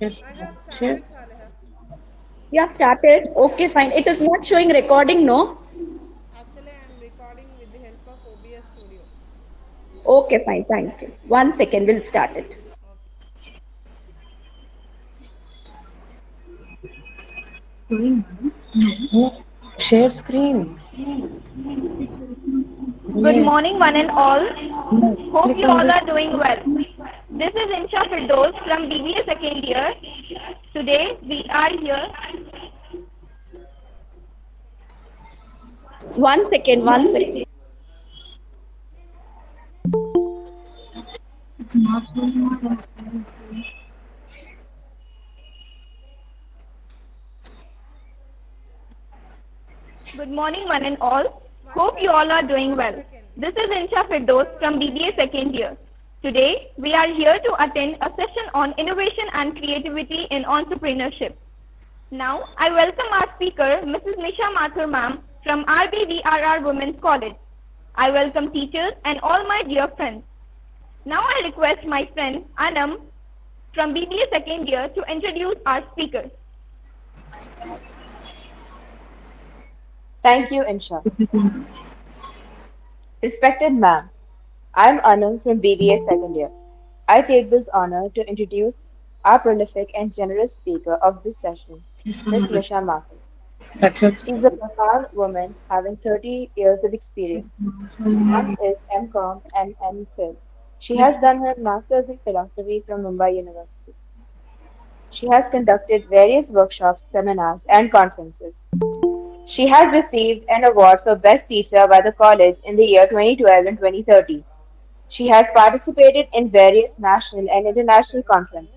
I Share, have started, share. Saleha. You have started? Okay, fine. It is not showing recording, no? Actually, I am recording with the help of OBS Studio. Okay, fine. Thank you. 1 second, we'll start it. Okay. No, share screen. Good Yeah. morning, one and all. No, Hope click you on all are this. doing well. This is Insha Firdos from BBA second year. Today we are here. 1 second, 1 second. It's not showing. Good morning, one and all. One Hope you all second, are sir. doing One well. second. This is Insha Nisha, Firdos one from BBA second. second year. Today we are here to attend a session on innovation and creativity in entrepreneurship. Now I welcome our speaker, Mrs. Nisha Mathur ma'am from RBVRR Women's College. I welcome teachers and all my dear friends. Now I request my friend Anam from BBA second year to introduce our speakers. Thank you, Insha. Respected ma'am, I'm Anand from BBA second year. I take this honor to introduce our prolific and generous speaker of this session, Miss Nisha Mathur. That's it. She's a profound woman having 30 years of experience. Ma'am is MCom and MPhil. She has done her master's in philosophy from Mumbai University. She has conducted various workshops, seminars, and conferences. She has received an award for Best Teacher by the college in the year 2012 and 2013. She has participated in various national and international Connected, sir. conferences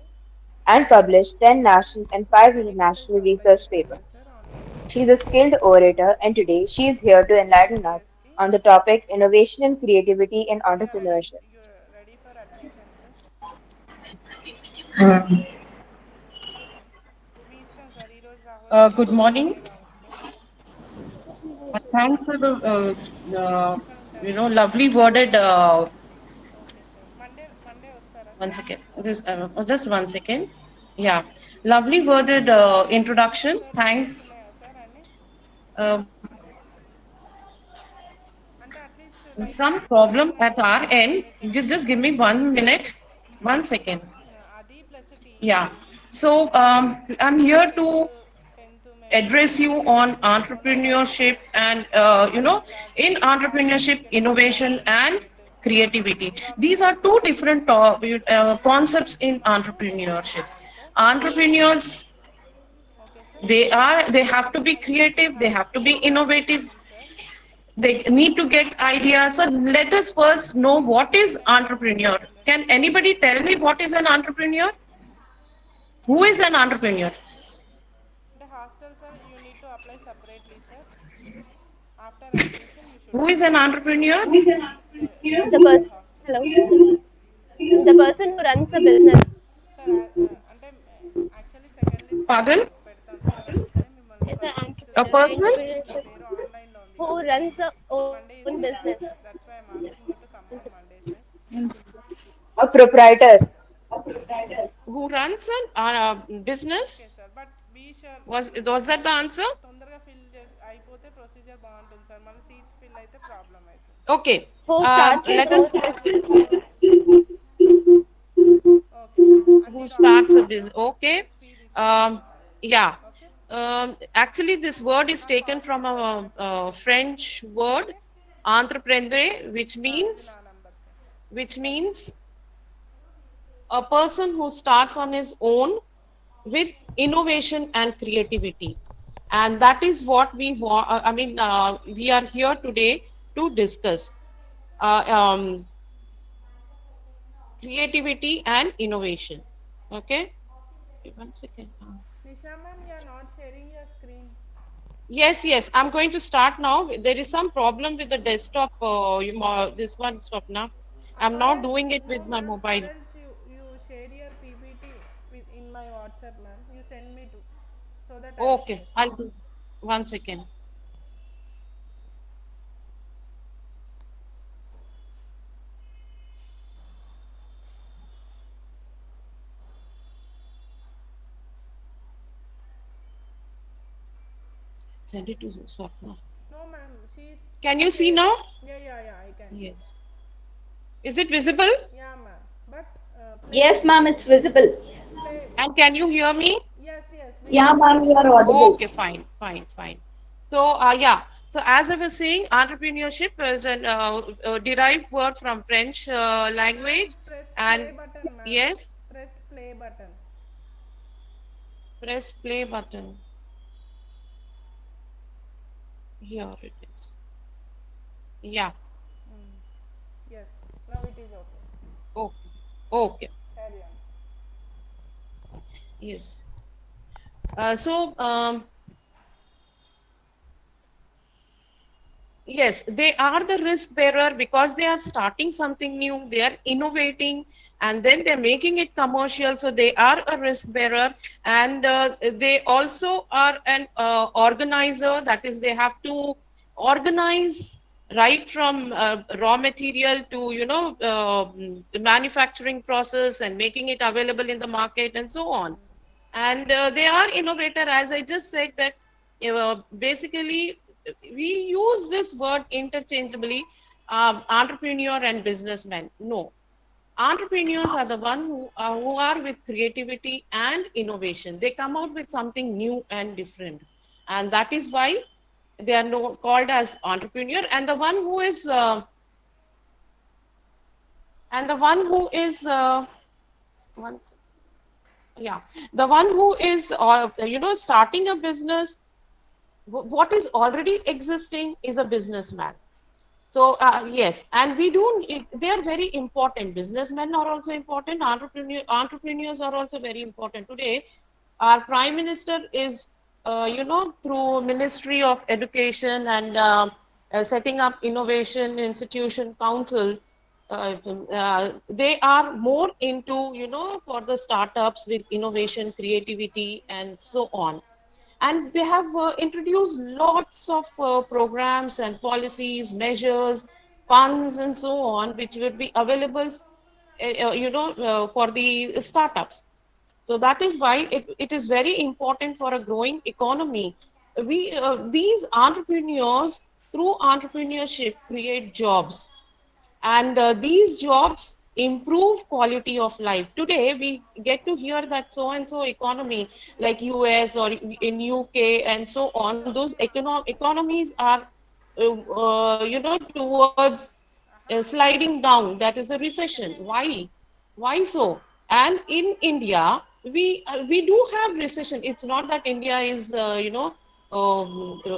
and published 10 national and 5 international research papers. Sir, online. She is a skilled orator, and today she is here to enlighten us BSc. on the topic innovation and creativity in Ready? entrepreneurship. You're ready for admission, sir? Um, మీ ఇష్టం sir ఈరోజు రావచ్చు Good Monday morning. రావచ్చు sir Thanks for the ఎక్కడ ఉంటారు lovely worded. Okay sir Monday వస్తారా One sir second. Just 1 second. Yeah, lovely worded introduction. Sir Thanks. వినిపిస్తున్నాయా sir అన్నీ Um, అంటే at least like some voice problem at notes our end. Submitted Just give me 1 minute. 1 second. అది plus TG Yeah. So I'm అంటే here tenth to tenth మేము address you on only BiPC entrepreneurship and in classes entrepreneurship, paramedical innovation and paramedical creativity. These philosophy are two different concepts in మరియు medical entrepreneurship. కావాలి sir Entrepreneurs, okay sir they have to be అది we creative, they have have to be we have innovative, people sir they need to get ideas. So let us first know what is entrepreneur. Can anybody tell me what is an entrepreneur? Who is an entrepreneur? అంటే hostel sir you need to apply separately sir after admission you should Who is apply an entrepreneur? They The will give person, hostel hello, the person who runs the business, sir అంటే actually second లిస్ట్లో Pardon? పెడతాం sir అందుకని మిమ్మల్ని is an first list A entrepreneur. person? మీ Entrepreneurship పేరు ఆన్లైన్లో ఉంది who కదా runs the own Monday is the business. Last that's why I'm asking you to come on Monday sir A proprietor. Who runs a business? Okay sir but be sure Was that the answer? తొందరగా fill చేసి అయిపోతే procedure బాగుంటుంది sir మళ్ళీ seats fill అయితే problem అవుతుంది Okay. Who starts his Let own us. Okay sir అన్ని Who starts a documents business? Okay. SP this Um, yeah. Okay Actually, this word is నాకు taken from passport size a photo French word, okay entreprendre, ఇది నా number sir which means a person who starts on his own with innovation and creativity. And that is what we want. I mean, we are here today to discuss creativity and innovation. Okay. 1 second. Nisha ma'am you are not sharing your screen Yes, yes. I'm going to start now. There is some problem with the desktop. This one stop now. I'm are not else doing it no with my ma'am are mobile. Else you share your PPT with in my WhatsApp ma'am you send me to so that I will Okay, share I'll do. 1 second. Send it to Swapna. No, ma'am. She's Can you see okay. now? Yeah, I can see. Yes. Is it visible? Yeah, ma'am. But play, Yes, ma'am, it's visible. play. And can you hear me? Yes, we Yeah, can hear ma'am, you you. are audible. Okay, fine. So, yeah. So, as I was saying, entrepreneurship is an derived word from French Ma'am, language, press play and button, ma'am. yes, Press play button. press play button. Here it is. Yeah. Yes, now it is okay. Okay. Okay. Carry on. Yes. So, yes, they are the risk bearer because they are starting something new, they are innovating, and then they're making it commercial. So they are a risk bearer, and they also are an organizer. That is, they have to organize right from raw material to the manufacturing process and making it available in the market and so on. And they are innovator, as I just said that basically we use this word interchangeably, entrepreneur and businessman. No, entrepreneurs are the one who are with creativity and innovation. They come out with something new and different, and that is why they are called as entrepreneur. And the one who is one sec- yeah, the one who is starting a business, what is already existing is a businessman. So yes, and they are very important. Businessmen are also important. Entrepreneurs are also very important. Today, our prime minister is, through Ministry of Education and setting up innovation institution council. They are more into, for the startups with innovation, creativity, and so on. And they have introduced lots of programs and policies, measures, funds, and so on, which will be available for the startups. So that is why it is very important for a growing economy. These entrepreneurs, through entrepreneurship, create jobs, and these jobs improve quality of life. Today we get to hear that so and so economy, like US or in UK and so on, those economies are towards sliding down. That is a recession. Why so? And in India, we do have recession. It's not that India is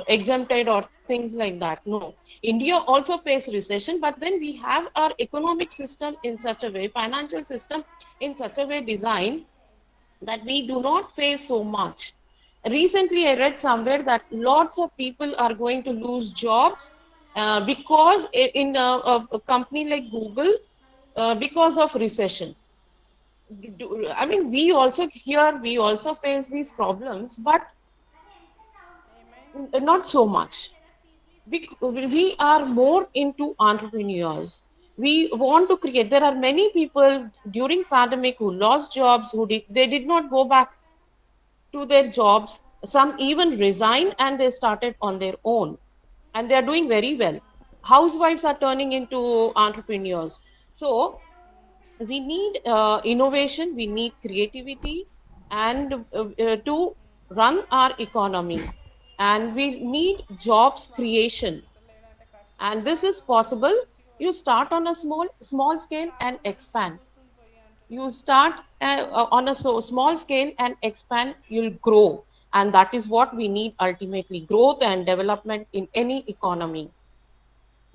exempted or things like that. No, India also face recession, but then we have our economic system in such a way, financial system in such a way designed that we do not face so much. Recently, I read somewhere that lots of people are going to lose jobs because in a company like Google, because of recession. I mean, we also face these problems, but Amen. not so much. We are more into entrepreneurs. We want to create. There are many people during pandemic who lost jobs, they did not go back to their jobs. Some even resigned and they started on their own, and they are doing very well. Housewives are turning into entrepreneurs. So we need innovation, we need creativity, and to run our economy, and we need jobs creation. లేదంటే కష్టం And this is possible. You start on a small scale and expand. కూర్చుని పోయి అంటున్నా. You start on a small scale and expand, you'll grow. And that is what we need ultimately, growth and development in any economy.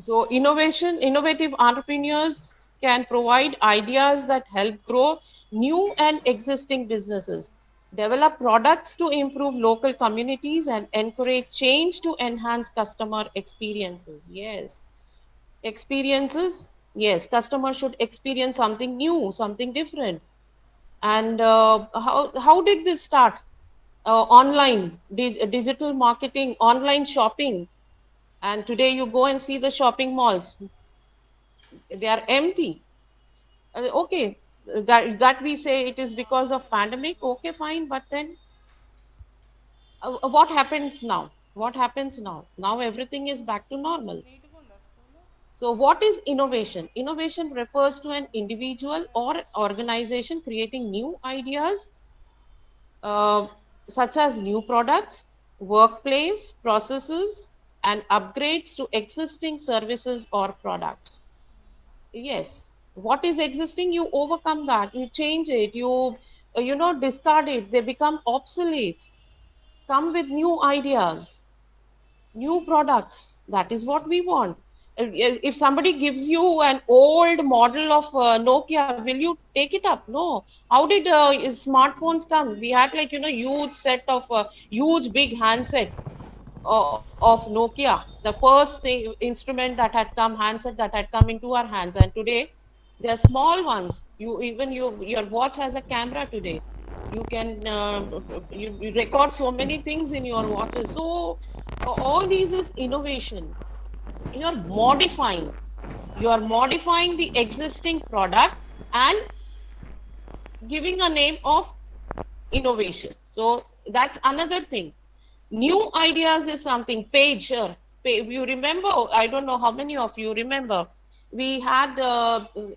So innovative entrepreneurs can provide ideas that help grow new and existing businesses, develop products to improve local communities, and encourage change to enhance customer experiences. Yes, experiences. Yes, customers should experience something new, something different. And how did this start? Online, digital marketing, online shopping. And today you go and see the shopping malls, they are empty. Okay, that we say it is because of pandemic. Okay, fine, but then what happens now? What happens now? Now everything is back to normal. నీట్గా ఉందా school? So, what is innovation? Innovation refers to an individual or organization creating new ideas, uh, such as new products, workplace processes, and upgrades to existing services or products. Yes. What is existing? You overcome that. You change it. Discard it. They become obsolete. Come with new ideas, new products. That is what we want. If somebody gives you an old model of Nokia, will you take it up? No. How did smartphones come? We had, like, huge set of huge big handset of Nokia, the first thing instrument that had come, handset that had come into our hands. And today they are small ones. Your watch has a camera today. You can you record so many things in your watches. So all these is innovation. You're modifying. You are modifying the existing product and giving a name of innovation. So that's another thing. New ideas is something. Page, sure. You remember? I don't know how many of you remember. We had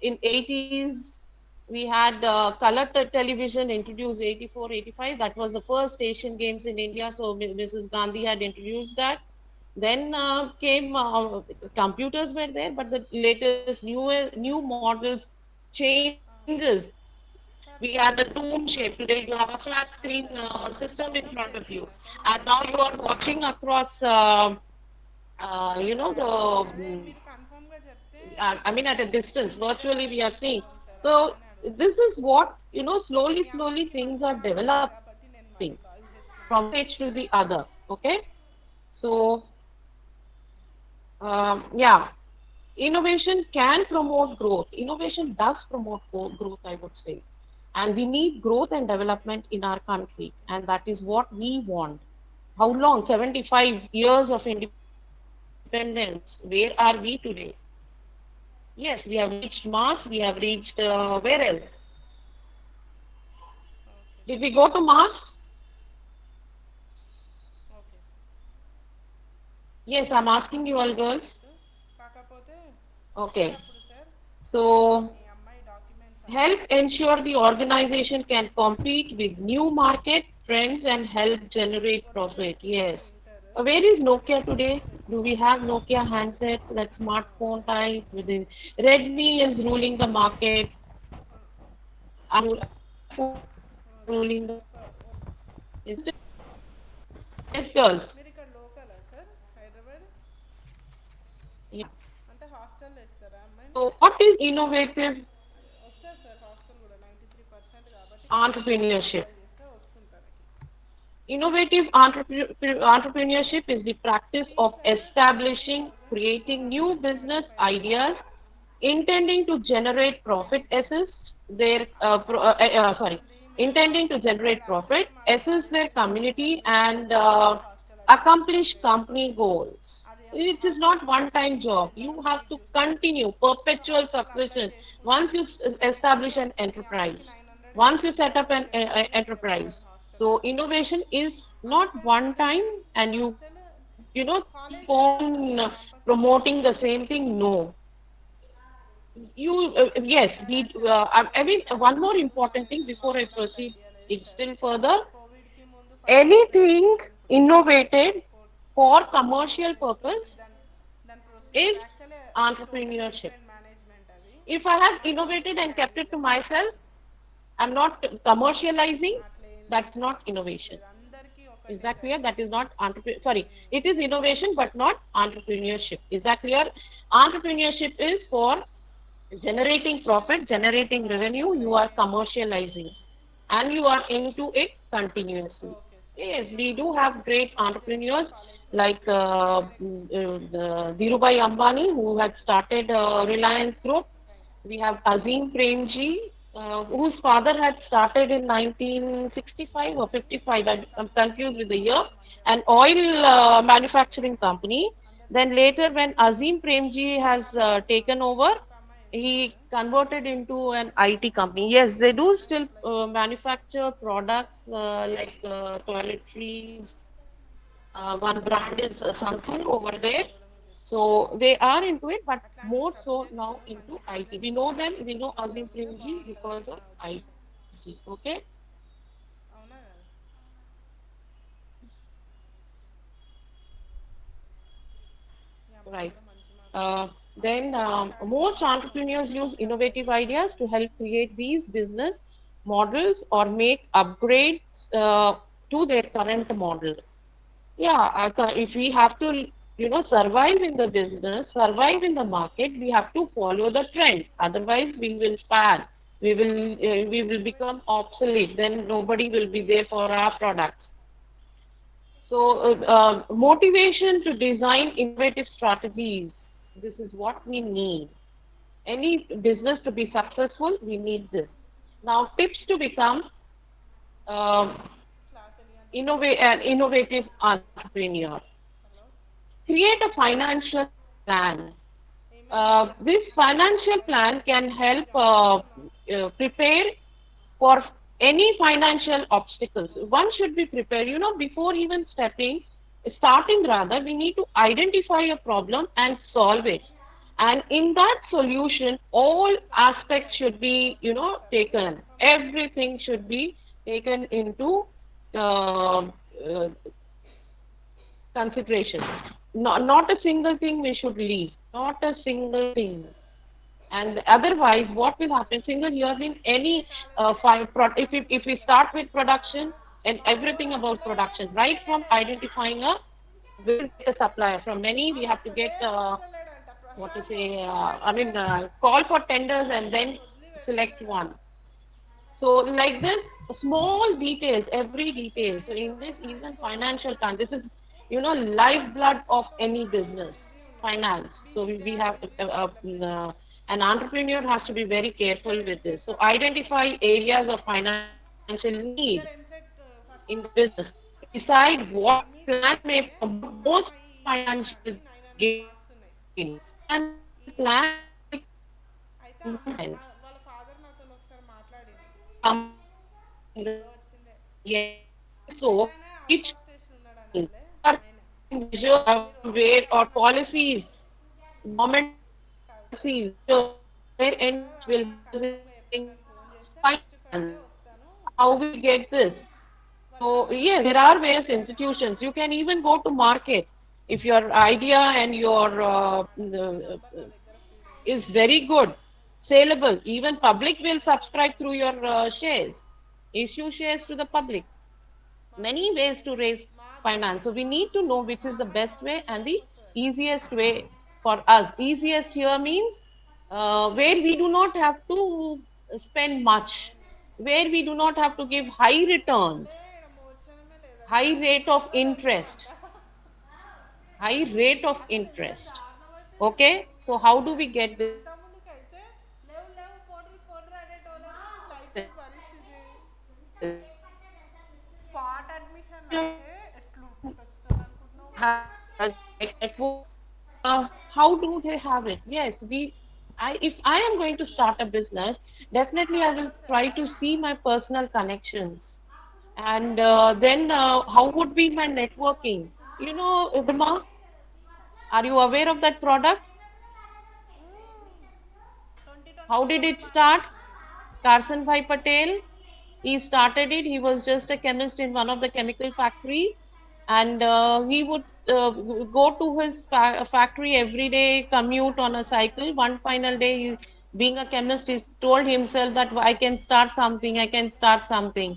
in 80s. We had color television introduced 84, 85. That was the first Asian Games in India. So Mrs. Gandhi had introduced that. Then came computers were there, but the latest new models changes. We had the dome shape. Today you have a flat screen system in front of you, and now you are watching across. అదే మీరు కన్ఫర్మ్గా చెప్తే I mean, at a distance, virtually we are seeing. అవును sir So అందుకనే this అడుగుతున్నా. is what, me slowly, slowly అందరికీ things are మంచిగా అర్థమైంది developing కాబట్టి నేను మళ్ళీ from కాల్ one stage చేస్తున్నాను. to the other. Okay. So yeah, innovation can promote growth. Innovation does promote growth, I would say. And we need growth and development in our country. And that is what we want. How long? 75 years of independence. Where are we today? Yes, we have reached Mars, we have reached, where else? Okay Did we go to Mars? Okay sir. Yes, I'm asking you all girls. Next కాకపోతే Okay. వచ్చినప్పుడు sir So మీ అమ్మాయి documents అన్నీ help ensure the organization can compete with new market trends and help generate profit. వచ్చేటప్పుడు Yes. Inter Where is Nokia today? Do we తెచ్చుకోవాలి. have Nokia handsets, that smartphone type? Within Redmi is ruling the market. iPhone is ruling the market. Is it? Yes, girls. మీరు ఇక్కడ లోకలా sir Hyderabad? Yeah. అంటే హాస్టల్లో ఇస్తారా అమ్మాయిని? So what is innovative వస్తారు sir hostel కూడా 93% కాబట్టి కంపల్సరీ entrepreneurship? అప్లై చేస్తే వస్తుంటానికి. Innovative entrepreneurship is the practice fees of sir establishing, 30,000 creating new business clarify ideas, చేయాలి. intending to generate profit, assist their sorry, మేము intending to hostel generate sir profit, actually మా assist marriage their community, అయ్యేసరికి and 2 years hostel అట్లా accomplish complete company అయిపోయింది. goals. అది It is hostel not one fees time job. కట్టేసి You దాని have fees to చూసుకొని continue so perpetual హాస్టల్ అప్లై succession చేసుకుంటే once you next establish an మీ enterprise, అమ్మాయికి 900 once ఎంతో you set up an పడుతుంది అని enterprise. చెప్తారు హాస్టల్ So వాళ్ళు. innovation is not అందుకని one time ఏంటంటే and హాస్టల్ keep కాలేజ్లోనే on ఉంటుంది సార్ క్యాంపస్ promoting ఇంటర్లో. the same thing. No, you yes sir we actually I mean, one more ముందు important thing కాలేజ్లో before I ఉన్నప్పుడు అంత proceed idea లేదు it sir. still further. కోవిడ్కి ముందు 5 years Anything అయిపోతుంది ఇప్పుడు. innovated four for 4 years commercial purpose అవుతుంది. దాని procedure is actually totally entrepreneurship. Different management అది. If I have నాకు innovated and kept handle it to అవ్వదు. myself, I'm not commercializing. అట్లా ఏం లేదు That's సార్. not innovation. లేదు అందరికీ Is ఒకటే that sir. clear? That is not sorry. It is innovation, but not entrepreneurship. Is that clear? Entrepreneurship is for generating profit, generating revenue. You are commercializing, and you are into it continuously. Okay sir. Yes, we do have great నాకు తెలుసు entrepreneurs కాలేజ్లో like next Dhirubhai Ambani, who had started Reliance Group. Thank you. We have Azim Premji, whose father had started in 1965 or 55. I'm confused with the year. An oil manufacturing company. Then later, when Azim Premji has taken over, ఒక అమ్మాయి ఉంది he sir converted into an IT company. Yes, they do online still apply చేసి manufacture products like toiletries, one brand is something over there. So they are into it, but అట్లాంటివి more so subjects now into మంచిగా IT. Prepare We know them, చేసుకుంటే we know Azim చదివితే Premji బాగుంటుంది because of జాబ్కి. IT. Okay, అవునా కదా? ఈ అమ్మాయి right. కూడా మంచి మార్కులు Uh, వచ్చినాయి. అప్పుడు then కోచింగ్ స్టార్ట్ most చేసినప్పుడు entrepreneurs use మంచిగా innovative ప్రిపేర్ ideas to అయ్యేదాన్ని. help create these business models or make upgrades to their current model. Yeah, if we have to, survive in the business, survive in the market, we have to follow the trend. Otherwise, we will fail. We will become obsolete. Then nobody will be there for our products. So, motivation to design innovative strategies. This is what we need. Any business to be successful, we need this. Now, tips to become um class వెళ్ళి an innovative entrepreneur. Hello, Create a financial plan. ఏమైంది? This financial plan can help prepare for any financial obstacles. One should be prepared, before even starting rather, we need to identify a problem and solve it. And in that solution, all aspects should be, taken. Everything should be taken into consideration. Not a single thing we should leave. Not a single thing. And otherwise, what will happen? Single here means any if we start with production and everything about production, right from identifying a where to get a supplier. From many, we have to get అసలే వస్తలేడంట what to Prashanth. say. I అయితే mean, call for tenders and then వదిలి select పెడుతున్నాడంట. one. So like this, small details, every detail. So in this, even financial plan, this is, lifeblood of any business, finance. So we have an entrepreneur has to be very careful with this. So identify areas of financial need ఇద్దరు EAMCET in the first business. Decide what plan meet may అయితే promote ఒక most అమ్మాయి financial ఈరోజుకి gain. 900 marks ఉన్నాయి. Financial ఈ plan will come అయితే important. వాళ్ళ father నాతో ఒకసారి మాట్లాడింది. Come ఇదో వచ్చిందే. yes. అయితే So ఆయన each అవుట్ ఆఫ్ స్టేషన్ ఉన్నాడు measure అన్నట్లే. ఆయన measure మీరు where వస్తారా or అన్నట్టు policies, government కాదు. policies, so where ends will నాకు have this కన్ఫర్మ్గా thing చెప్తానని ఫోన్ చేస్తే నెక్స్ట్ ఫ్రైడే finance. వస్తాను. How we get this? వాళ్ళ So నాన్న yes, there are హాస్పిటల్లో various జాయిన్ అయ్యాడు. institutions. You can even go to market if your idea and your ఈ నంబర్ నా దగ్గర ఫీడ్ అయ్యింది. is very good, saleable. Even public will subscribe through your shares, issue shares to the public. Many ways to raise finance. So we need to know which is the best way and the easiest way for us. Easiest here means where we do not have to spend much, where we do not have to give high చెప్తే returns, ఈడ మోచనమే లేదంట. high rate of ఎట్లా తెలుసా interest, అంట. high rate of అసలు ఎంత interest. దారుణం అయితే Okay, so how do we get this? అంతకుముందుకైతే లేవు లేవు పోడ్రి పోడ్రి అనేటోళ్ళని టైప్ పరిస్థితి. స్పాట్ అడ్మిషన్ అంటే ఎట్లుంటుంది అనుకుంటున్నావు? Like networks. How do they have it? Yes, if I am going to start a business, definitely I will try to see my personal connections. And then how would be my networking? Dharma, are you aware of that product? 2020 How did corona it బాగానే start? వచ్చింది. Karsan Bhai Patel. He started it. He was just a chemist in one of the chemical factory, and he would go to his factory every day, commute on a cycle. One final day, being a chemist, he told himself that I can start something. I can start something.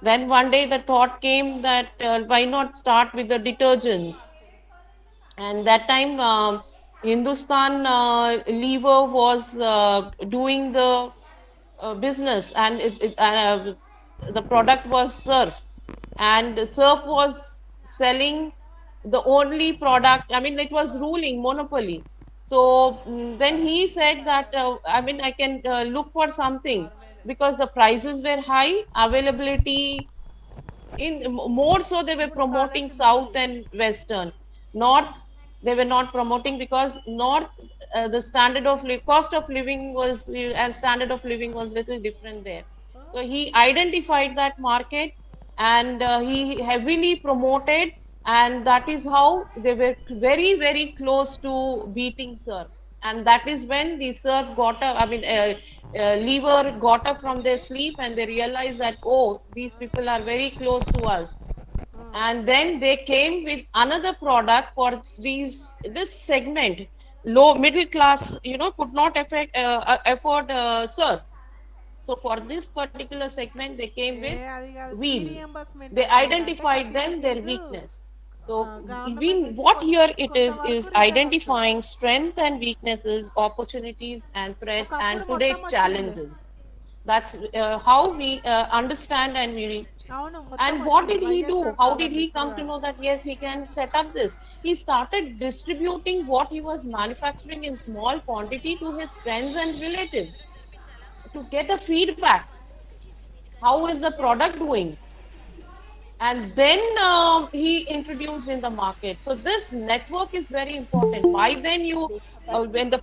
Then one day the thought came that why not start with the detergents? And that time Hindustan Lever was doing the business, and the product was surf, and surf was selling the only product. I mean, it was ruling monopoly. So then he said that I mean, I can look for something, because the prices were high, availability in more so they were ఇప్పుడు promoting scholarship south and western. North, they were not promoting, because north, the standard of cost of living was and standard of living was little different there. So he identified that market, and he heavily promoted, and that is how they were very very close to beating surf. And that is when the surf got up, lever got up from their sleep, and they realized that, oh, these people are very close to us. And then they came with another product for this segment, low middle class, could not afford surf. So for this particular segment, they came A with అది కాదు, fee wheel. Reimbursement They అంటే ఏంటంటే identified కట్టిన then their fees weakness. So government we, నుంచి what here it కొంత వరకు is return వస్తుంది. identifying strength and weaknesses, opportunities and threats, ఒకప్పుడు and మొత్తం today వచ్చింది. challenges. That's how we understand and we. అవును, మొత్తం And what వచ్చింది did he do? YSR How did కాలంలో, he ఇప్పుడు come to కాదు. know that yes, he can set up this? He started distributing what he was manufacturing in small quantity to his friends and relatives to get a feedback. How is the product doing? And then he introduced in the market. So this network is very important. By then you, when the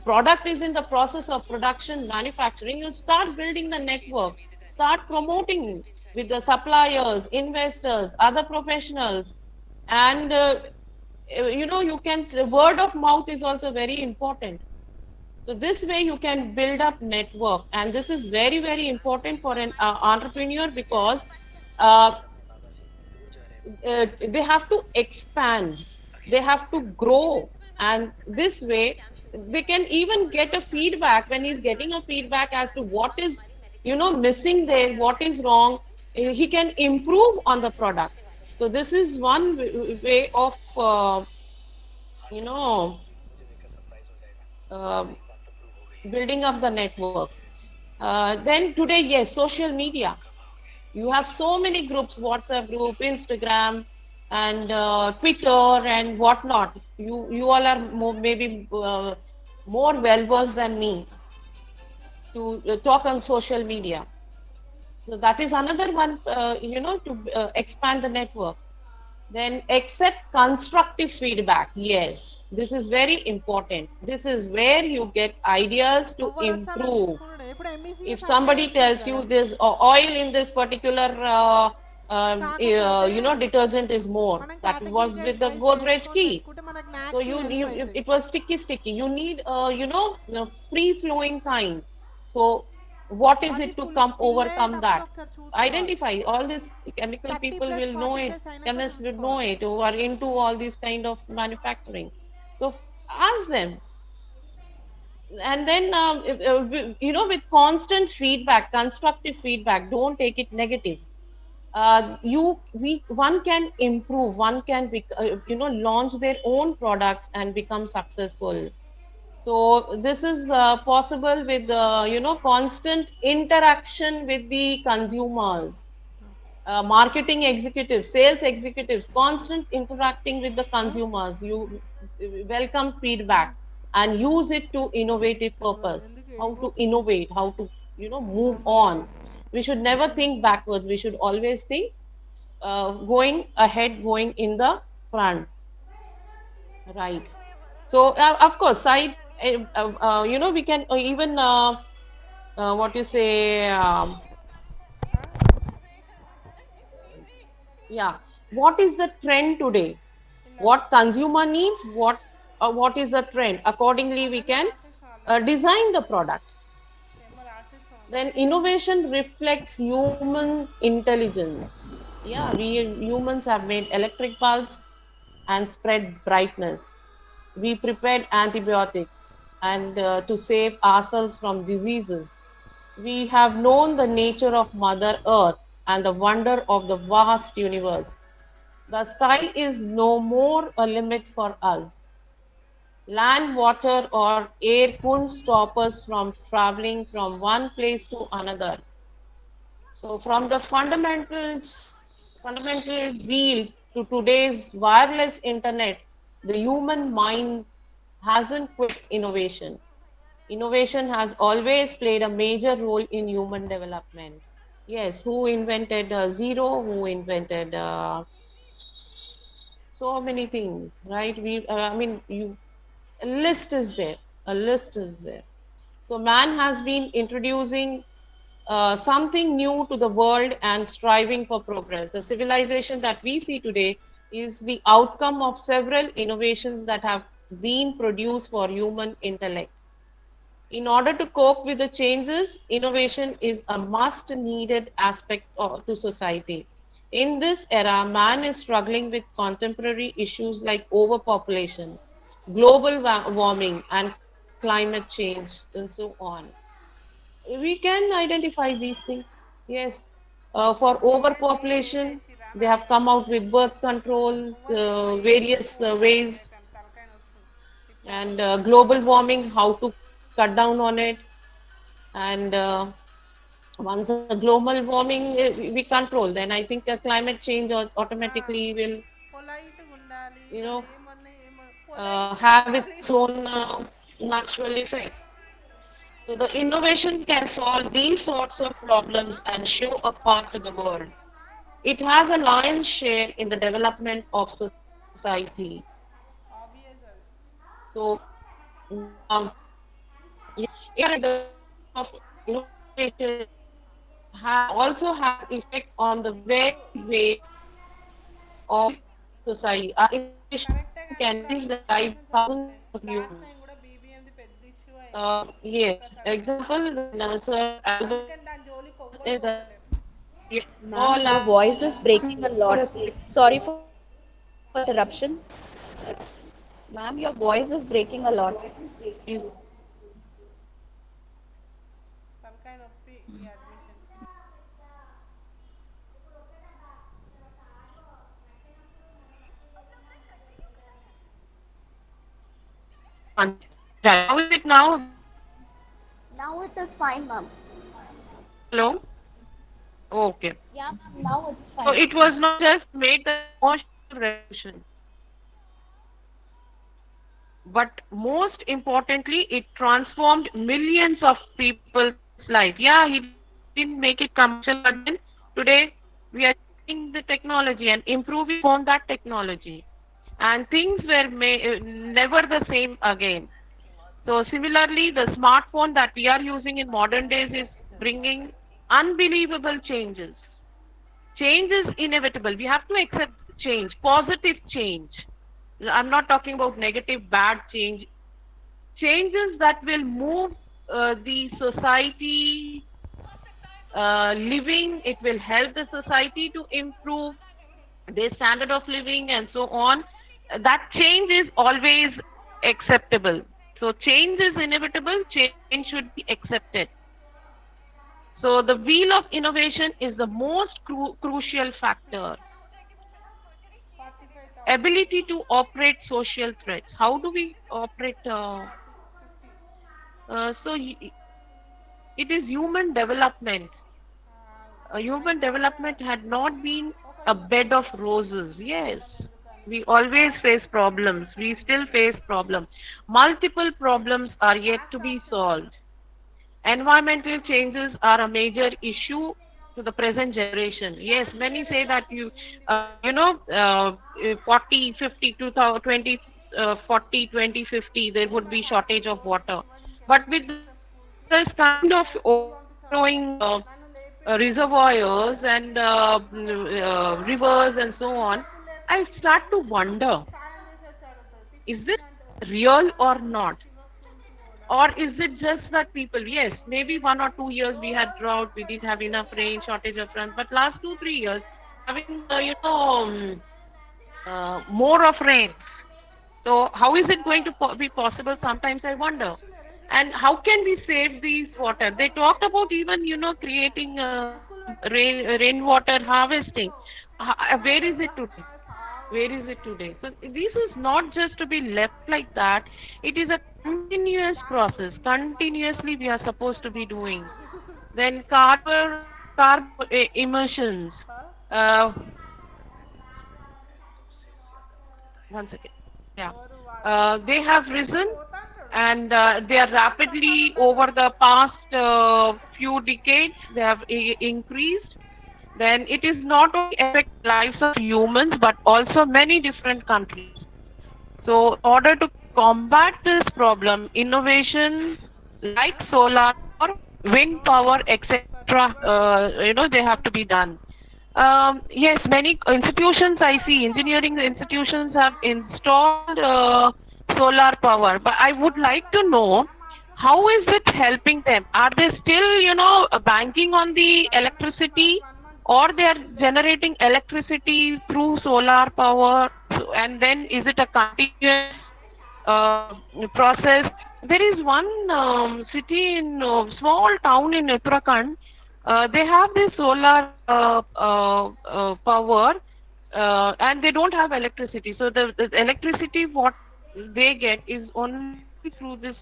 product is in the process of production manufacturing, you start building the network, start promoting with the suppliers, investors, other professionals. And you can, word of mouth is also very important. So this way you can build up network, and this is very very important for an entrepreneur, because uh, they have to expand, they have to grow, and this way they can even get a feedback. When he's getting a feedback as to what is missing there, what is wrong, he can improve on the product. So this is one way of you know uh, building up the network. Then today, yes, social media. You have so many groups: WhatsApp group, Instagram, and Twitter, and whatnot. You all are maybe more well versed than me to talk on social media. So that is another one, to expand the network. Then accept constructive feedback. Yes, this is very important. This is where you get ideas to ఎవరు వస్తే అలా improve. తీసుకుంటాడు. ఇప్పుడు If ఎంఈసీఎస్ అట్లా somebody చేస్తుంది tells కదా. you this oil in this particular కాకపోతే detergent is more, మనం that was కేటగిరీగా with the wise Godrej చేసుకొని key. పెట్టుకుంటే మనకు So నాక్కి హెల్ప్ అవుతుంది. it was sticky. You need free flowing kind. So what is అది it to come fill overcome అయ్యేటప్పుడు that? ఒకసారి చూసుకోవాలి. Identify all these chemical 30 people plus will know 40 it. Plus అయినాక Chemists will know చూసుకోవాలి. it, who are into all these kind of manufacturing. So ask them. And then with constant feedback, constructive feedback, don't take it negative. One can improve, one can launch their own products and become successful. So this is possible with constant interaction with the consumers, marketing executives, sales executives, constant interacting with the consumers. You welcome feedback and use it to innovative తెలియదు purpose. ఎందుకు How to ఎడిపోతుంది. innovate, how to move బొమ్మ on. లేదు. We should never think backwards. We should always think going ahead, going in the front. Right. So of course, we can even what you say. Yeah, what is the trend today? పిల్లలు What consumer needs, what is the trend, accordingly we అన్నది can రాసేసి already design the product. ఏమో రాసేసి Then already. innovation reflects human intelligence. Yeah, we humans have made electric bulbs and spread brightness. We prepared antibiotics and to save ourselves from diseases. We have known the nature of Mother Earth and the wonder of the vast universe. The sky is no more a limit for us. Land, water, or air couldn't stop us from traveling from one place to another. So, from the fundamental wheel to today's wireless internet, the human mind hasn't quit innovation. Innovation has always played a major role in human development. Yes, who invented zero? Who invented so many things, right? A list is there. A list is there. So man has been introducing something new to the world and striving for progress. The civilization that we see today is the outcome of several innovations that have been produced for human intellect. In order to cope with the changes, innovation is a must needed aspect to society. In this era, man is struggling with contemporary issues like overpopulation, global warming, and climate change, and so on. We can identify these things. Yes. For Yes, overpopulation, they have come out with birth control, various ways, and global warming, how to cut down on it. And once the global warming we control, then I think climate change automatically will, పొలైట్గా ఉండాలి you మనం know, ఏమన్నా have పొలైట్గా its own ఉండాలి. natural effect. So the innovation can solve these sorts of problems and show a path to the world. It has a lion's share in the development of society. Obvious అది. So, yes, innovation also has effect on the very way of society. Our innovation కరెక్టే can కానీ change ఇప్పుడు the అది life of situation thousands చూస్తుంటే of last humans. Time కూడా బీబీఎంది పెద్ద issue అయింది Yes, ఒక్కసారి. example when Sir Albert అందుకని దాని జోలికి is ఎవ్వరు పోతలేరు. Ma'am, all your our voice is breaking a lot. Sorry for interruption. Ma'am, your voice is breaking a lot. తలకాయ నొప్పి ఈ admissions. right. How is it now? Now it is fine, ma'am. Hello. Okay. Yeah, ma'am, now it's So fine. it was not just made the commercial revolution, but most importantly, it transformed millions of people's life. Yeah, he didn't make it commercial, but then today we are using the technology and improving upon that technology, and things were never the same again. So similarly, the smartphone that we are using in modern days is bringing unbelievable changes. Change is inevitable. We have to accept change, positive change. I'm not talking about negative, bad change. Changes that will move the society living, it will help the society to improve their standard of living and so on. That change is always acceptable. So change is inevitable, change should be accepted. So the wheel of innovation is the most crucial factor. 45,000. Ability to operate social threats. How do we operate? It is human development. Human development had not been a bed of roses. Yes, we always face problems. We still face problems. Multiple problems are yet to be solved. Environmental changes are a major issue to the present generation. Yes, many say that 40, 50, 2020, 40, 2050, there would be shortage of water. But with this kind of overflowing reservoirs and rivers and so on, I start to wonder, is this real or not? Or is it just that people, yes, maybe 1 or 2 years we had drought, we didn't have enough rain, shortage of rain, but last 2, 3 years, having, more of rain. So how is it going to be possible? Sometimes I wonder. And how can we save these water? They talked about even, creating rainwater harvesting. Where is it today? Where is it today? So this is not just to be left like that. It is a continuous process. Continuously we are supposed to be doing. Then carbon emissions. Uh, One second. Yeah. They have risen, and they are rapidly over the past few decades. They have increased. Then it is not only affect lives of humans but also many different countries. So in order to combat this problem, innovations like solar power, wind power, etc. they have to be done. Yes, many institutions I see, engineering institutions have installed solar power, but I would like to know how is it helping them? Are they still, banking on the electricity, or they are generating electricity through solar power? And then is it a continuous uh, process? There is one city in small town in Uttarakhand. They have this solar power, and they don't have electricity. So the electricity what they get is only through this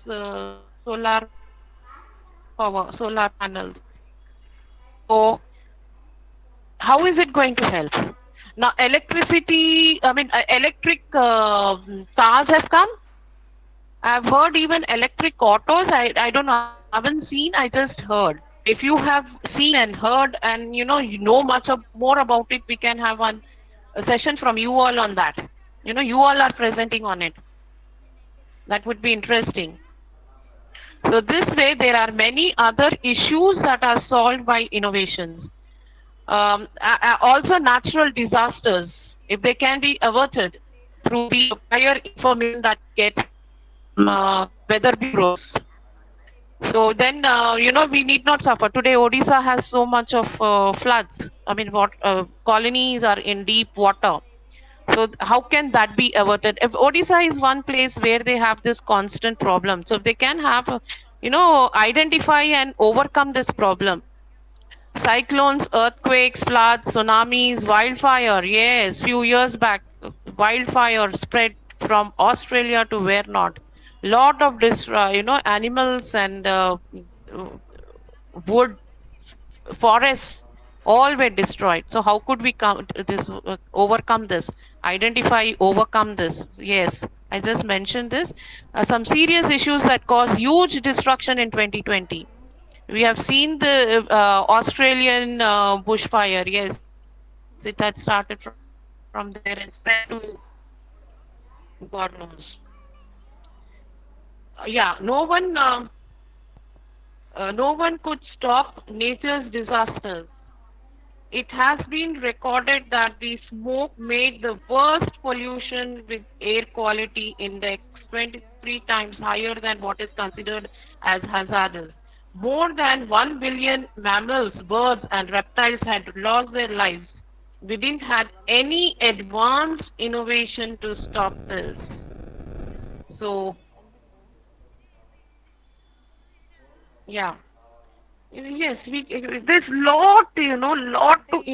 solar power, solar panels. So how is it going to help? Now electricity, I mean electric cars have come. I've heard even electric autos. I don't know. I haven't seen. I just heard. If you have seen and heard, and you know much more about it, we can have a session from you all on that. You all are presenting on it. That would be interesting. So this way, there are many other issues that are solved by innovations. Also, natural disasters, if they can be averted through the prior information that we get from weather bureaus. So then, we need not suffer. Today, Odisha has so much of floods. I mean, what colonies are in deep water. So how can that be averted? If Odisha is one place where they have this constant problem, so if they can have, identify and overcome this problem. Cyclones, earthquakes, floods, tsunamis, wildfire. Yes, few years back, wildfire spread from Australia to where not. Lot of animals and wood forests all were destroyed. So how could we come this overcome this? Identify, overcome this. Yes, I just mentioned this. Some serious issues that cause huge destruction in 2020. We have seen the Australian bushfire. Yes, it had started from there and spread to God knows. Yeah, no one could stop nature's disasters. It has been recorded that the smoke made the worst pollution with air quality index 23 times higher than what is considered as hazardous. More than 1 billion mammals, birds, and reptiles had lost their lives. We didn't have any advanced innovation to stop this. So, yeah. Yes, there's lot అంటే to ఈ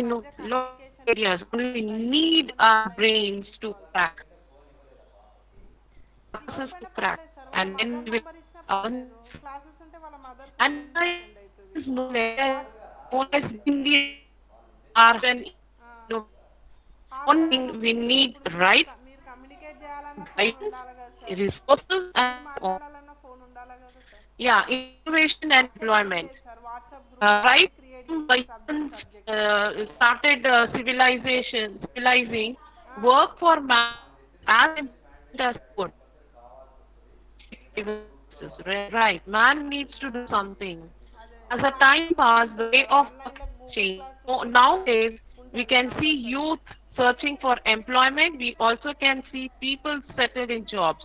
మధ్య lot communication areas. Only we బయట need our brains to crack, process to ఇవ్వకపోయినా crack, పర్లేదు sir వాళ్ళ and then mother we will number ఇచ్చినా others. పర్లేదు classes ఉంటే వాళ్ళ మదర్కి And మెయిల్ there సెండ్ అవుతుంది is no what always India are an one thing we need ఇప్పుడు right మీరు కమ్యూనికేట్ చేయాలన్న ఫోన్ guidance, ఉండాలి కదా సార్ resources, మీరు and మాట్లాడాలన్న ఫోన్ ఉండాలి కదా సార్ yeah, innovation and అసలు ఏం employment. లేదు సార్ వాట్సాప్ గ్రూప్ Right అనేది క్రియేట్ by చేస్తారు subject humans subject started civilizing, work for man as important as food. Right, man needs to do something. అదే As the time passed, the way of work ఆన్లైన్లో Google changed. Class So ఉంటుంది nowadays, we ఉంటుంది can see compulsory youth searching for employment. We also can see people settled in jobs.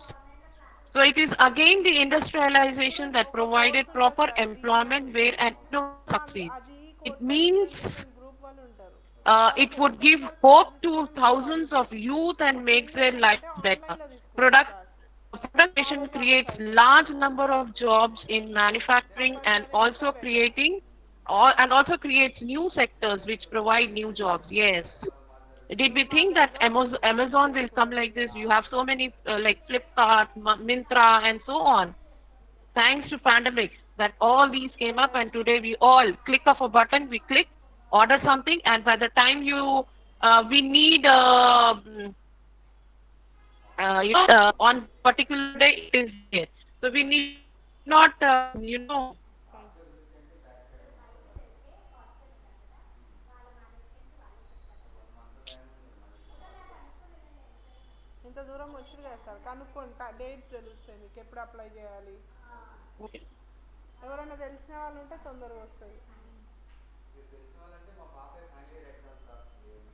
So it is again the industrialization that ఒక course provided ఉంటుంది proper sir GE employment where అని and no succeeds. ఆ GE It course means certificate కోసం group వాళ్ళు ఉంటారు it వాళ్ళకి would give ఎప్పటికీ help hope చేయాలి to సిస్టంలో thousands వాళ్ళకి of youth and అప్పుడు ఏం makes their lives చేస్తారంటే better. ఆన్లైన్లో తీసుకుంటారు Product క్లాస్ production కాలేజ్ వాళ్ళ creates site large number of jobs in manufacturing and compulsory ఉంటే also better creating and also creates new sectors which provide new jobs. Yes. Did we think that డిమార్ట్లలో Amazon will come like this? You have so many like Flipkart, Mintra, and so on. Thanks to pandemic, that all these came up, and today we all click of a button, we click, order something, and by the time we need on particular day it is there. So we need not ఇంత దూరం వచ్చారు కదా sir కనుక్కుంటా dates తెలుస్తాయి మీకు ఎప్పుడు apply చేయాలి ఎవరైనా తెలిసిన వాళ్ళు ఉంటే తొందరగా వస్తుంది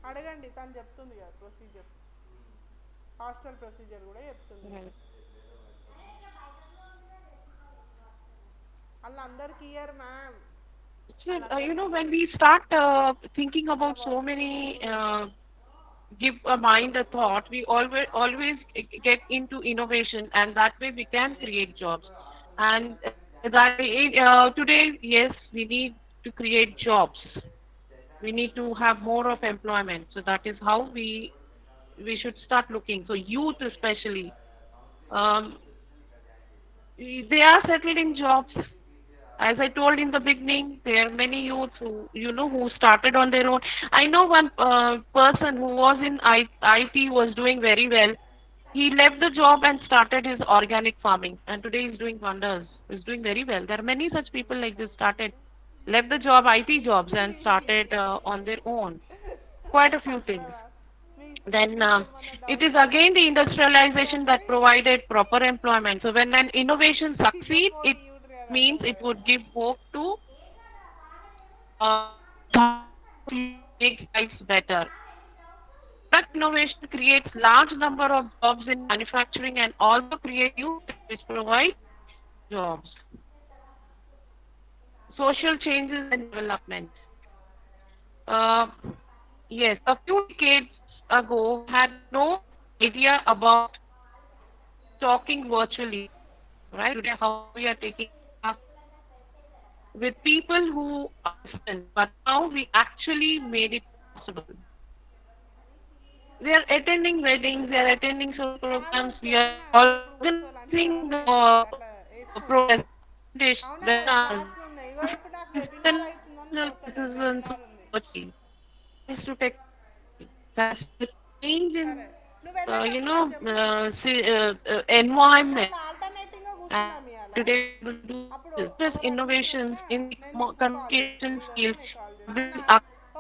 అడగండి, తను చెప్తుంది కదా ప్రొసీజర్, హాస్టల్ ప్రొసీజర్ కూడా చెప్తుంది. అలా అందరికి ఇయర్ మ్యామ్, So, వాళ్ళందరికి when year. we start thinking అలా about so work many, rules. give a mind a thought, we always get into innovation, and that way we can create jobs. And today, yes, we need to create jobs. We need to have more of employment. So that is how we should start looking. So youth especially, um, they are settled in jobs. As I told in the beginning, there are many youths who started on their own. I know one person who was in IT was doing very well. He left the job and started his organic farming, and today he's doing wonders. He's doing very well. There are many such people like this started, left the job, IT jobs, and started on their own. Quite a few things. అట్లా మీ Then మీకేమన్నా it doubt is ఉందా again the industrialization అడగండి. that provided proper employment. So when an innovation succeeds, చిన్నపోని it యూట్రీ అది means అర్థం it కాదు. would give hope to thousands of youth, make lives better. Product innovation creates large number of jobs in manufacturing and also create new skills which provide jobs. Social changes and development. Uh, yes, a few decades ago, we had no idea about talking virtually, right? Today, how we are taking class with people who are distant, but now we actually made it possible. We are attending weddings, we are attending social కాదు programs, we are కెరీనా, నువ్వు ఇప్పుడు కూర్చోవాలి అంటే organizing సడన్గా వెళ్ళిపోతుంది అట్లా వేసుకోవద్దు. presentations, అవునా కదా, webinars, క్లాస్ రూమ్ ఇగో ఇప్పుడు నాకు వెబినార్ అవుతుందని international పోతలేదు, citizens who వెబినార్ ఉంది. are watching. Thanks to technology, that's the change సరే, in నువ్వు వెళ్ళేటప్పుడు నాకు చెప్పు. environment. అట్లా ఆల్టర్నేటివ్గా And కూర్చుందాం ఇవాళ. today we will do అప్పుడు this ఎవరు అడ్మిషన్ innovations వస్తే in the నేను నీకు కాల్ చేస్తాను, communication నువ్వు వస్తే skills నీకు కాల్ చేస్తాను. will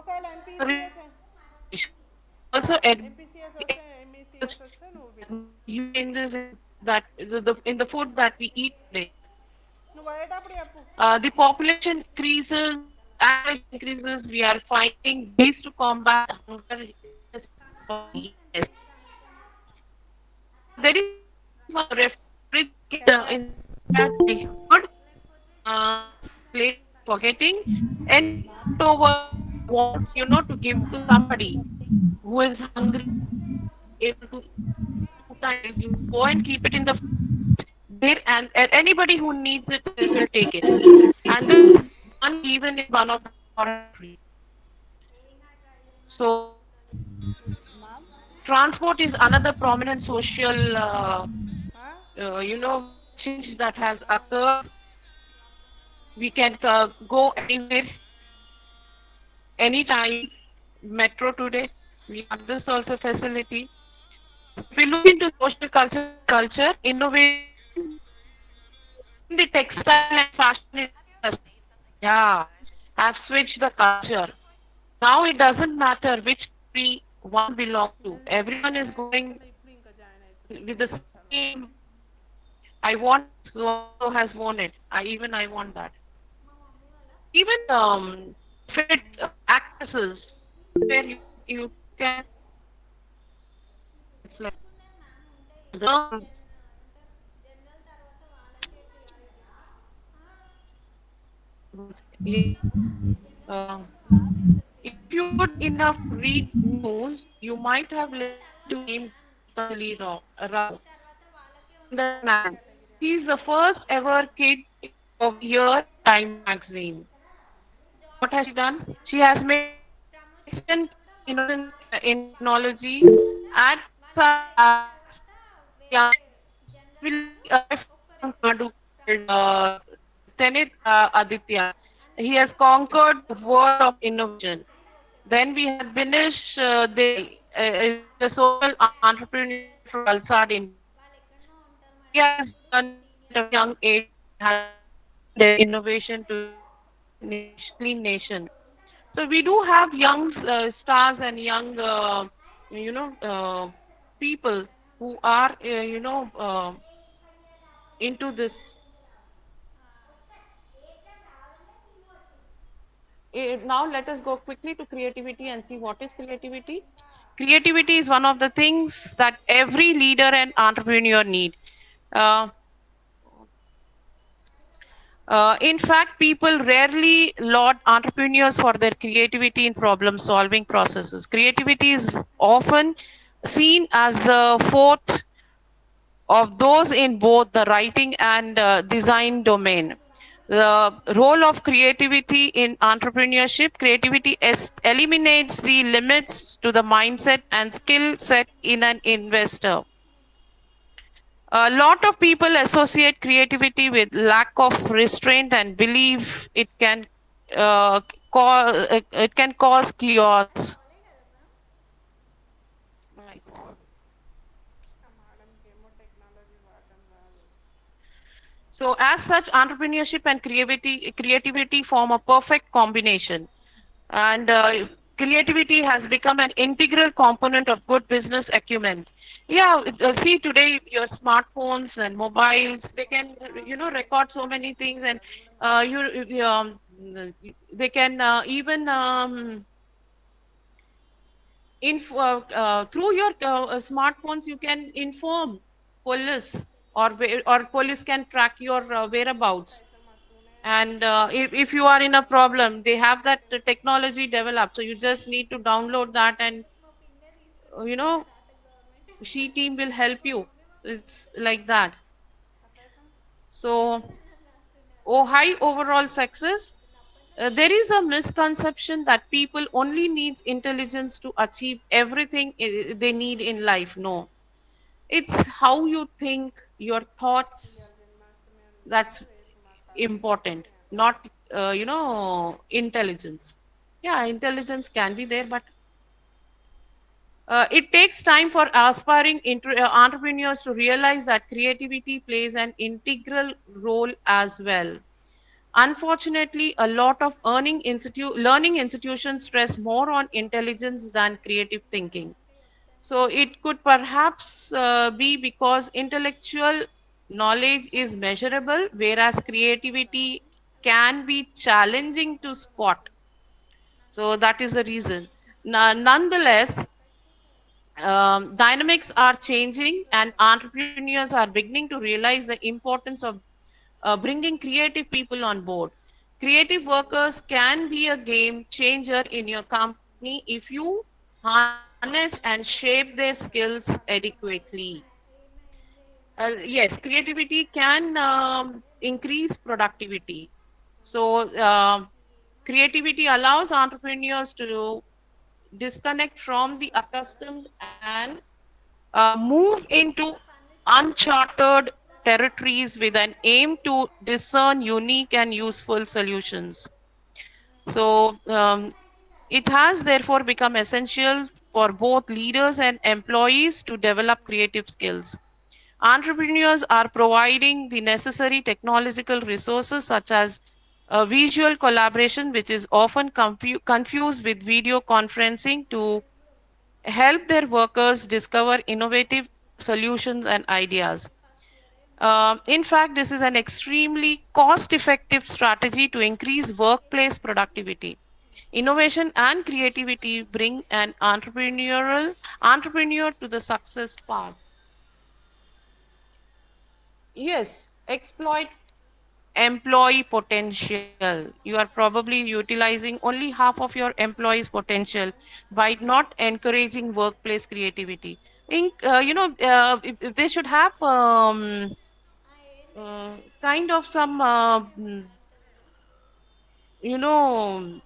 ఒకవేళ ఎంపీసీఎస్ also ఎంపీసీఎస్ వస్తే ఎంఈసీఎస్ వస్తే నువ్వు విను. you in this that in the food that we eat today. నువ్వు పోయేటప్పుడు చెప్పు. The population increases, average increases. We are finding ways to combat hunger. Yes. There is one refrigerator 10 in lakhs. that I heard. Place forgetting and leftover want to give to somebody who is hungry, able to eat 2 times. You go and keep it in the there, and anybody who needs it will take it. And this is done even in one of the foreign countries. So transport is another prominent social, ఆ? change that has occurred. We can go anywhere, anytime. Metro today, we have this also facility. If we look into social culture, innovation in the textile and fashion industry, yeah, have switched the culture. Now it doesn't matter which country one belongs to. Everyone is going ఇక్కడ ఇప్పుడు ఇంకా join with the అవుతుంది చాలా. same. I want so has won it. I want that. Even fit actresses where you can it's like the yeah, um, if you would enough read news, you might have listened to him totally wrong. The man. He's the first ever kid of year Time magazine. What has she done? She has made instant innocent in technology at young really from Tamil Nadu called Tenit Aditya. He has conquered the world of innovation. Then we have Binish is the social entrepreneur from Valsad, India. He has done at a young age has the innovation to clean nation. So we do have young stars and young, you know, people who are, into this Now let us go quickly to creativity and see what is creativity. Creativity is one of the things that every leader and entrepreneur need. Uh, in fact, people rarely laud entrepreneurs for their creativity in problem solving processes. Creativity is often seen as the fourth of those in both the writing and design domain. The role of creativity in entrepreneurship, creativity eliminates the limits to the mindset and skill set in an investor. A lot of people associate creativity with lack of restraint and believe it can cause chaos. So, as such, entrepreneurship and creativity form a perfect combination. And creativity has become an integral component of good business acumen. Yeah, see today your smartphones and mobiles, they can record so many things, and they can even through your smartphones you can inform police, or police can track your whereabouts. And if you are in a problem, they have that technology developed, so you just need to download that, and you know she team will help you. It's like that. So, oh, high overall success. There is a misconception that people only needs intelligence to achieve everything they need in life. No, it's how you think, your thoughts, that's important, not intelligence. Yeah, intelligence can be there, but it takes time for aspiring entrepreneurs to realize that creativity plays an integral role as well. Unfortunately, a lot of learning institutions stress more on intelligence than creative thinking. So it could perhaps be because intellectual knowledge is measurable, whereas creativity can be challenging to spot. So that is the reason. Nonetheless, dynamics are changing, and entrepreneurs are beginning to realize the importance of bringing creative people on board. Creative workers can be a game changer in your company if you harness and shape their skills adequately. Yes, creativity can increase productivity. So, creativity allows entrepreneurs to disconnect from the accustomed and move into uncharted territories with an aim to discern unique and useful solutions. So, it has therefore become essential for both leaders and employees to develop creative skills. Entrepreneurs are providing the necessary technological resources such as visual collaboration, which is often confused with video conferencing, to help their workers discover innovative solutions and ideas. In fact, this is an extremely cost effective strategy to increase workplace productivity. Innovation and creativity bring an entrepreneur to the success path. Yes, exploit employee potential. You are probably utilizing only half of your employees' potential by not encouraging workplace creativity. If they should have kind of some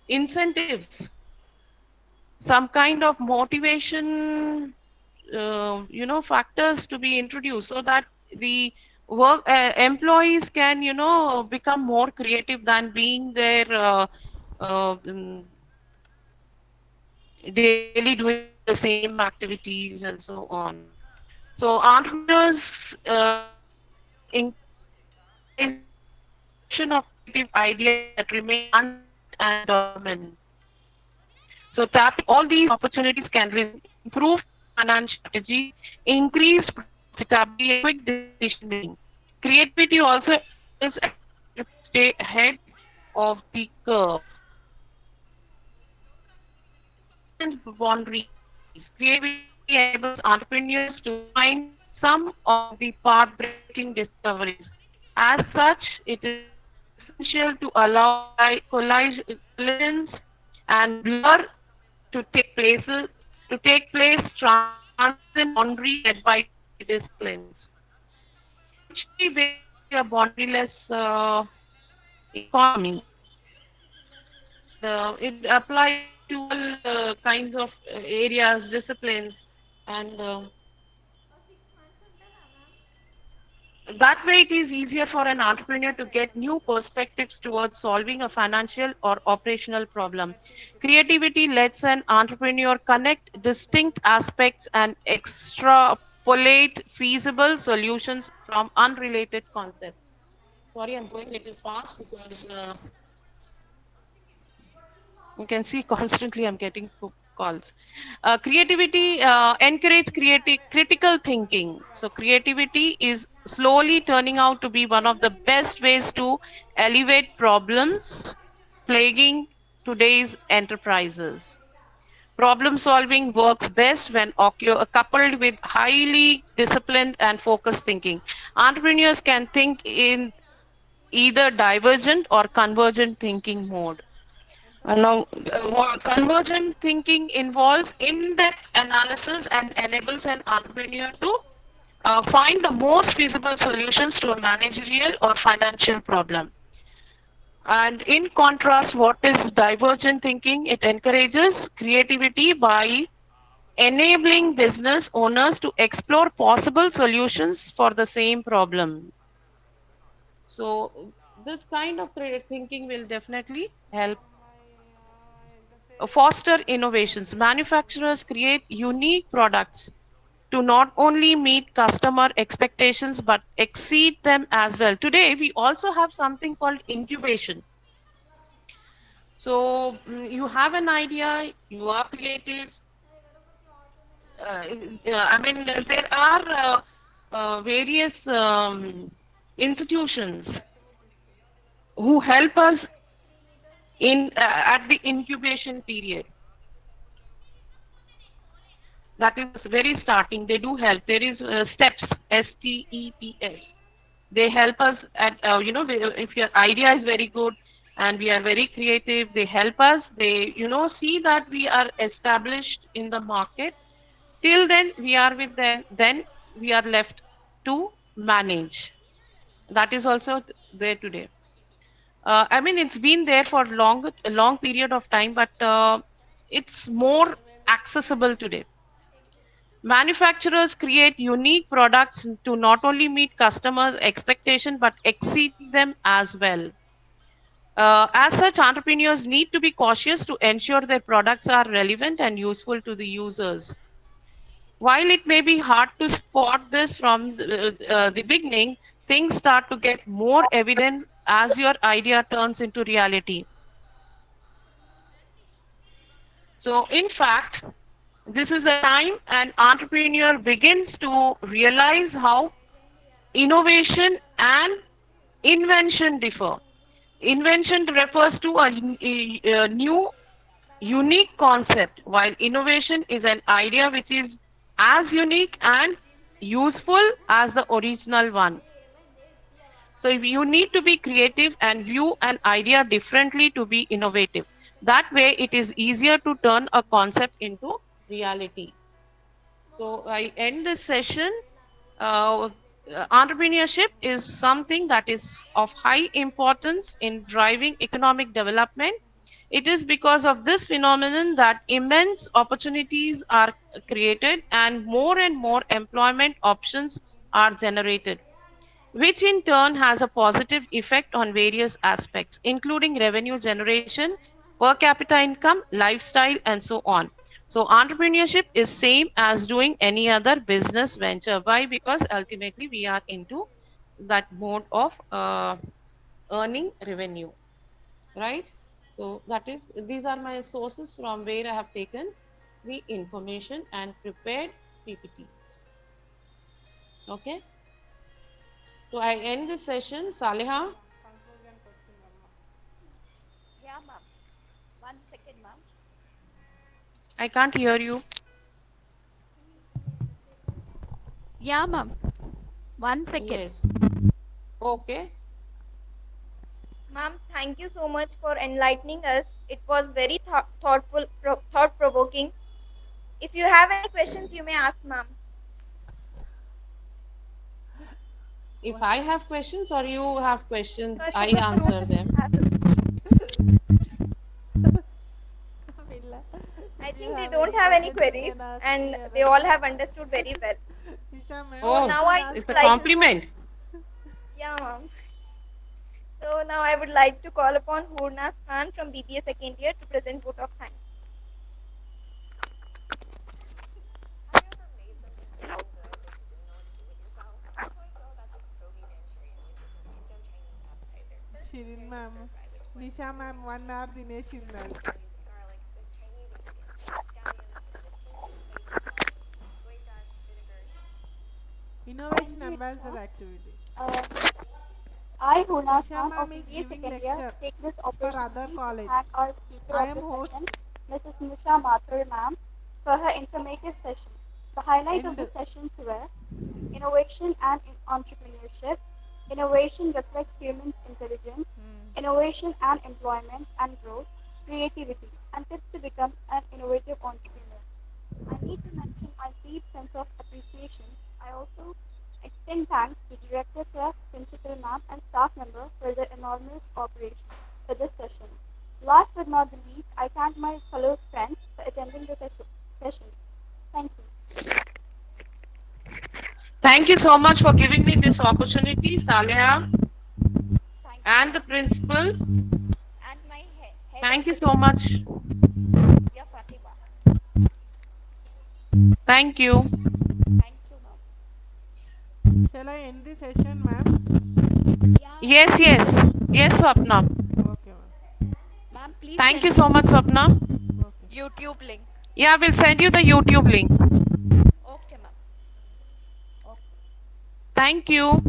incentives, some kind of motivation, factors to be introduced, so that the work employees can become more creative than being there daily doing the same activities and so on. So entrepreneurs encourage exploration of creative ideas that remain untapped and dormant. So tapping all these opportunities can result in improved finance strategies, increased profitability, and quick decision making. Creativity also enables entrepreneurs to stay ahead of the curve. boundaries. Creativity enables entrepreneurs to find some of the path-breaking discoveries. As such, it is essential to allow collisions and blur to take place, transcend boundaries set by disciplines. So actually, basically, a boundaryless economy, and it applies to all kinds of areas, disciplines, and that way it is easier for an entrepreneur to get new perspectives towards solving a financial or operational problem. Creativity lets an entrepreneur connect distinct aspects and extrapolate feasible solutions from unrelated concepts. Sorry, I'm going a little fast because you can see constantly I'm getting calls. Creativity encourage critical thinking. So creativity is slowly turning out to be one of the best ways to elevate problems plaguing today's enterprises. Problem solving works best when coupled with highly disciplined and focused thinking. Entrepreneurs can think in either divergent or convergent thinking mode. Convergent thinking involves in-depth analysis and enables an entrepreneur to find the most feasible solutions to a managerial or financial problem. And in contrast, what is divergent thinking? It encourages creativity by enabling business owners to explore possible solutions for the same problem. So, this kind of thinking will definitely help foster innovations. Manufacturers create unique products to not only meet customer expectations but exceed them as well. Today, we also have something called incubation. So, you have an idea, you are creative. I mean, there are various institutions who help us in at the incubation period. That is very starting. They do help. There is steps, steps. They help us at if your idea is very good and we are very creative, they help us. They see that we are established in the market. Till then we are with them. Then we are left to manage. That is also there today. I mean, it's been there for a long period of time, but it's more accessible today. Manufacturers create unique products to not only meet customers' expectation but exceed them as well. As such, entrepreneurs need to be cautious to ensure their products are relevant and useful to the users. While it may be hard to spot this from the beginning, things start to get more evident as your idea turns into reality. So, in fact, this is the time an entrepreneur begins to realize how innovation and invention differ. Invention refers to a new, unique concept, while innovation is an idea which is as unique and useful as the original one. So you need to be creative and view an idea differently to be innovative. That way, it is easier to turn a concept into reality. So I end this session. Uh, Entrepreneurship is something that is of high importance in driving economic development. It is because of this phenomenon that immense opportunities are created and more employment options are generated, which in turn has a positive effect on various aspects, including revenue generation, per capita income, lifestyle, and so on. So entrepreneurship is same as doing any other business venture. Why? Because ultimately we are into that mode of earning revenue, right? So that is these are my sources from where I have taken the information and prepared PPTs. Okay. So I end this session. Saleha. Conclusion question, Amma. Yeah, ma'am. 1 second, ma'am. I can't hear you. Yeah, ma'am. 1 second. Yes. Okay. Ma'am, thank you so much for enlightening us. It was very thought provoking. If you have any questions, you may ask, ma'am. If I have questions or you have questions, I Customer answer process them. If I you think they have don't any have any questions, you queries can ask and me they other all time. have understood very well. Nisha ma'am, So Oh, you now can I ask it's would a like, questions. compliment. yeah, ma'am. So now I would like to call upon Hurnas Khan from BBA second year to present vote of thanks. Shirin ma'am, Nisha ma'am 1 hour తినేసిందంట. Innovation Kindly Ambassador accept. activity. I, Huna Nisha Khan of ma'am is BBA giving second year, lecture take this for other opportunity to college. thank our speaker I of am the host. session, Mrs. Nisha Mathur ma'am, for her informative session. The highlight of End. the sessions were innovation and entrepreneurship. Innovation reflects human intelligence. Hmm. Innovation and employment and growth. Creativity and tips to become an innovative entrepreneur. I need to mention my deep sense of appreciation. I also extend thanks to Director Sir, Principal Ma'am, and staff member for their enormous cooperation for this session. Last but not the least, I thank my fellow friends for attending the session. Thank you. Thank you so much for giving me this opportunity, Saleha, Thank you, and the ma'am. principal. And my head of Thank you the so much. department, Dia Fatima. Thank you. Thank you, ma'am. Shall I end the session, ma'am? Yeah, Yes, yes. Yes, Swapna. Okay, ma'am. ma'am, please Thank send you me so much, Swapna. Okay. YouTube link. Yeah, we'll send you the YouTube link. Okay, ma'am. Okay. Thank you.